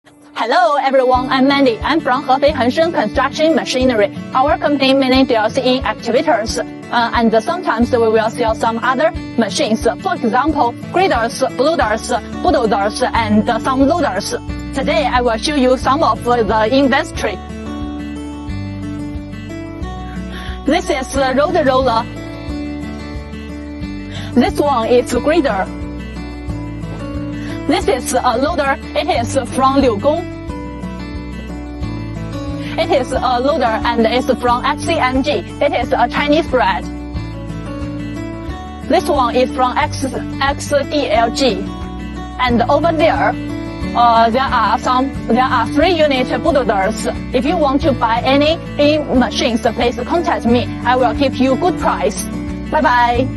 Hello everyone, I'm Mandy. I'm from Hefei Hengsheng Construction Machinery. Our company mainly deals in excavators, and sometimes we will sell some other machines. For example, graders, bulldozers, and some loaders. Today I will show you some of the industry. This is the road roller. This one is grader. This is a loader. It is from Liugong. It is a loader and it's from XCMG. It is a Chinese brand. This one is from XDLG. And over there, there are 3-unit bulldozers. If you want to buy any machines, please contact me. I will give you good price. Bye bye.